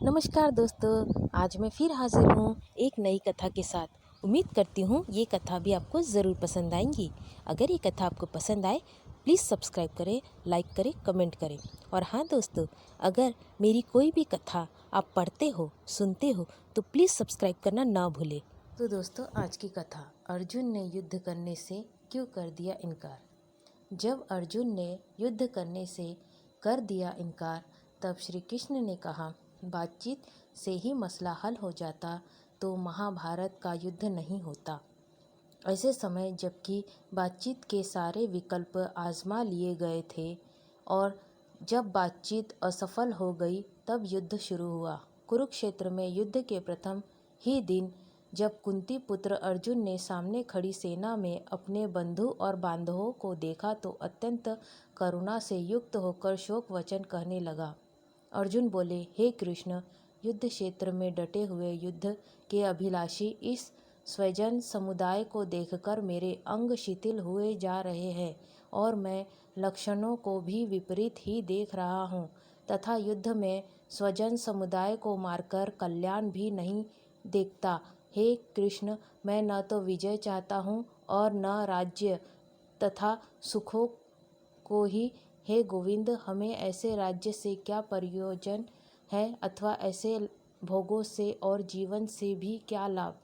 नमस्कार दोस्तों, आज मैं फिर हाजिर हूँ एक नई कथा के साथ। उम्मीद करती हूँ ये कथा भी आपको ज़रूर पसंद आएंगी। अगर ये कथा आपको पसंद आए प्लीज़ सब्सक्राइब करें, लाइक करें, कमेंट करें। और हाँ दोस्तों, अगर मेरी कोई भी कथा आप पढ़ते हो, सुनते हो तो प्लीज़ सब्सक्राइब करना ना भूलें। तो दोस्तों, आज की कथा, अर्जुन ने युद्ध करने से क्यों कर दिया इनकार। जब अर्जुन ने युद्ध करने से कर दिया इनकार, तब श्री कृष्ण ने कहा, बातचीत से ही मसला हल हो जाता तो महाभारत का युद्ध नहीं होता। ऐसे समय जबकि बातचीत के सारे विकल्प आजमा लिए गए थे और जब बातचीत असफल हो गई तब युद्ध शुरू हुआ। कुरुक्षेत्र में युद्ध के प्रथम ही दिन जब कुंती पुत्र अर्जुन ने सामने खड़ी सेना में अपने बंधु और बांधवों को देखा तो अत्यंत करुणा से युक्त होकर शोक वचन कहने लगा। अर्जुन बोले, हे कृष्ण, युद्ध क्षेत्र में डटे हुए युद्ध के अभिलाषी इस स्वजन समुदाय को देखकर मेरे अंग शिथिल हुए जा रहे हैं और मैं लक्षणों को भी विपरीत ही देख रहा हूँ तथा युद्ध में स्वजन समुदाय को मारकर कल्याण भी नहीं देखता। हे कृष्ण, मैं न तो विजय चाहता हूँ और न राज्य तथा सुखों को ही। हे गोविंद, हमें ऐसे राज्य से क्या प्रयोजन है अथवा ऐसे भोगों से और जीवन से भी क्या लाभ।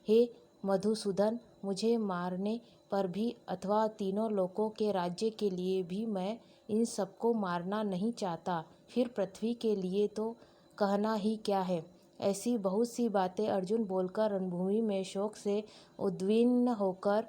हे मधुसूदन, मुझे मारने पर भी अथवा तीनों लोकों के राज्य के लिए भी मैं इन सबको मारना नहीं चाहता। फिर पृथ्वी के लिए तो कहना ही क्या है। ऐसी बहुत सी बातें अर्जुन बोलकर रणभूमि में शोक से उद्विग्न होकर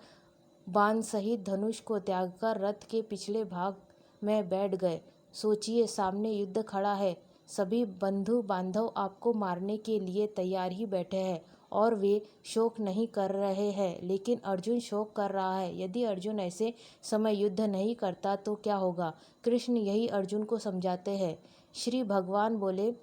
बाण सहित धनुष को त्यागकर रथ के पिछले भाग में बैठ गए। सोचिए, सामने युद्ध खड़ा है, सभी बंधु बांधव आपको मारने के लिए तैयार ही बैठे हैं और वे शोक नहीं कर रहे हैं, लेकिन अर्जुन शोक कर रहा है। यदि अर्जुन ऐसे समय युद्ध नहीं करता तो क्या होगा। कृष्ण यही अर्जुन को समझाते हैं। श्री भगवान बोले,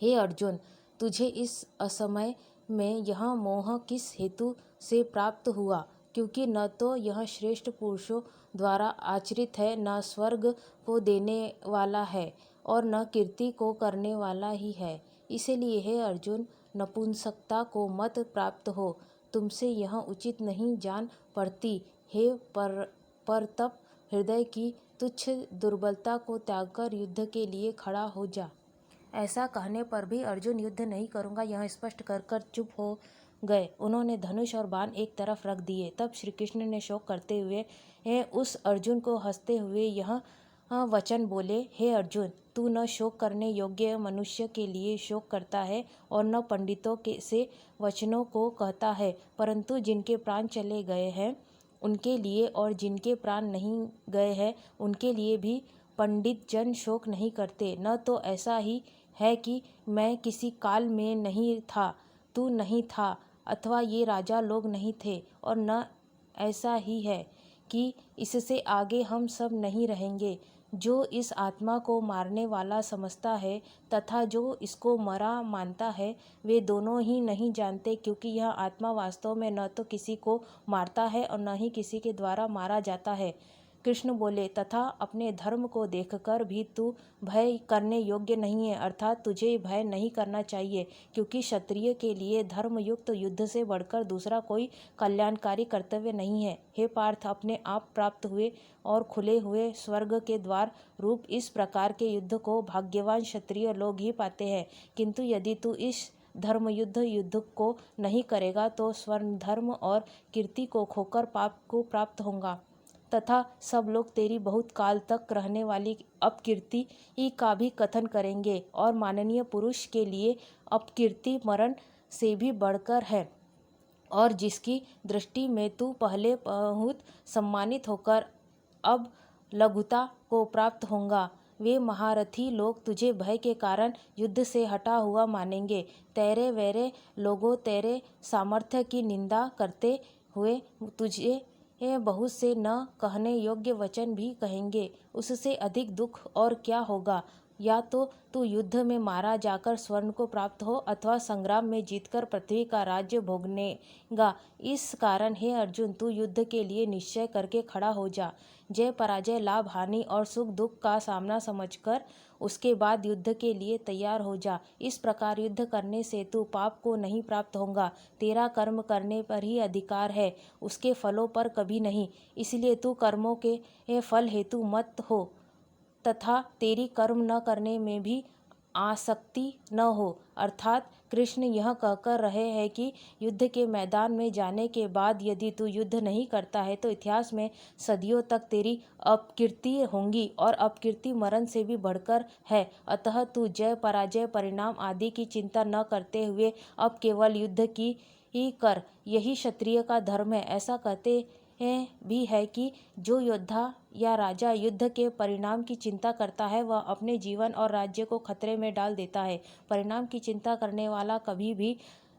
हे अर्जुन, तुझे इस असमय में यह मोह किस हेतु से प्राप्त हुआ, क्योंकि न तो यह श्रेष्ठ पुरुषों द्वारा आचरित है, न स्वर्ग को देने वाला है और न कीर्ति को करने वाला ही है। इसलिए हे अर्जुन, नपुंसकता को मत प्राप्त हो, तुमसे यह उचित नहीं जान पड़ती। हे परतप हृदय की तुच्छ दुर्बलता को त्यागकर युद्ध के लिए खड़ा हो जा। ऐसा कहने पर भी अर्जुन युद्ध नहीं करूंगा यह स्पष्ट कर चुप हो गए। उन्होंने धनुष और बाण एक तरफ रख दिए। तब श्री कृष्ण ने शोक करते हुए उस अर्जुन को हंसते हुए यह वचन बोले, हे अर्जुन, तू न शोक करने योग्य मनुष्य के लिए शोक करता है और न पंडितों के से वचनों को कहता है, परंतु जिनके प्राण चले गए हैं उनके लिए और जिनके प्राण नहीं गए हैं उनके लिए भी पंडित जन शोक नहीं करते। न तो ऐसा ही है कि मैं किसी काल में नहीं था, तू नहीं था, अथवा ये राजा लोग नहीं थे, और न ऐसा ही है कि इससे आगे हम सब नहीं रहेंगे। जो इस आत्मा को मारने वाला समझता है तथा जो इसको मरा मानता है, वे दोनों ही नहीं जानते, क्योंकि यह आत्मा वास्तव में न तो किसी को मारता है और न ही किसी के द्वारा मारा जाता है। कृष्ण बोले, तथा अपने धर्म को देखकर भी तू भय करने योग्य नहीं है, अर्थात तुझे भय नहीं करना चाहिए, क्योंकि क्षत्रिय के लिए धर्मयुक्त युद्ध से बढ़कर दूसरा कोई कल्याणकारी कर्तव्य नहीं है। हे पार्थ, अपने आप प्राप्त हुए और खुले हुए स्वर्ग के द्वार रूप इस प्रकार के युद्ध को भाग्यवान क्षत्रिय लोग ही पाते हैं, किंतु यदि तू इस युद्ध को नहीं करेगा तो स्वर्ण धर्म और कीर्ति को खोकर पाप को प्राप्त होगा तथा सब लोग तेरी बहुत काल तक रहने वाली अपकीर्ति का भी कथन करेंगे, और माननीय पुरुष के लिए अपकीर्ति मरण से भी बढ़कर है, और जिसकी दृष्टि में तू पहले बहुत सम्मानित होकर अब लघुता को प्राप्त होगा, वे महारथी लोग तुझे भय के कारण युद्ध से हटा हुआ मानेंगे। तेरे वेरे लोगों तेरे सामर्थ्य की निंदा करते हुए तुझे बहुत से न कहने योग्य वचन भी कहेंगे। उससे अधिक दुख और क्या होगा। या तो तू युद्ध में मारा जाकर स्वर्ण को प्राप्त हो, अथवा संग्राम में जीतकर पृथ्वी का राज्य भोगनेगा। इस कारण हे अर्जुन, तू युद्ध के लिए निश्चय करके खड़ा हो जा। जय पराजय, लाभ हानि और सुख दुख का सामना समझकर उसके बाद युद्ध के लिए तैयार हो जा। इस प्रकार युद्ध करने से तू पाप को नहीं प्राप्त होगा। तेरा कर्म करने पर ही अधिकार है, उसके फलों पर कभी नहीं। इसलिए तू कर्मों के फल हेतु मत हो तथा तेरी कर्म न करने में भी आसक्ति न हो। अर्थात कृष्ण यह कहकर रहे हैं कि युद्ध के मैदान में जाने के बाद यदि तू युद्ध नहीं करता है तो इतिहास में सदियों तक तेरी अपकीर्ति होंगी, और अपकीर्ति मरण से भी बढ़कर है। अतः तू जय पराजय परिणाम आदि की चिंता न करते हुए अब केवल युद्ध की ही कर, यही क्षत्रिय का धर्म है। ऐसा कहते भी है कि जो योद्धा या राजा युद्ध के परिणाम की चिंता करता है वह अपने जीवन और राज्य को खतरे में डाल देता है। परिणाम की चिंता करने वाला कभी भी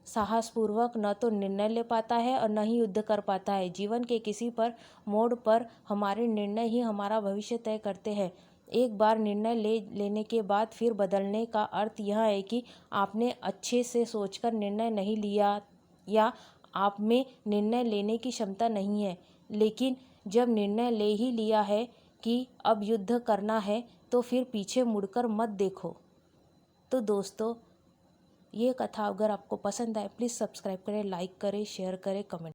साहसपूर्वक न तो निर्णय ले पाता है और न ही युद्ध कर पाता है। जीवन के किसी पर मोड़ पर हमारे निर्णय ही हमारा भविष्य तय करते हैं। एक बार निर्णय लेने के बाद फिर बदलने का अर्थ यह है कि आपने अच्छे से सोचकर निर्णय नहीं लिया या आप में निर्णय लेने की क्षमता नहीं है। लेकिन जब निर्णय ले ही लिया है कि अब युद्ध करना है तो फिर पीछे मुड़कर मत देखो। तो दोस्तों, ये कथा अगर आपको पसंद आए प्लीज़ सब्सक्राइब करें, लाइक करें, शेयर करें, कमेंट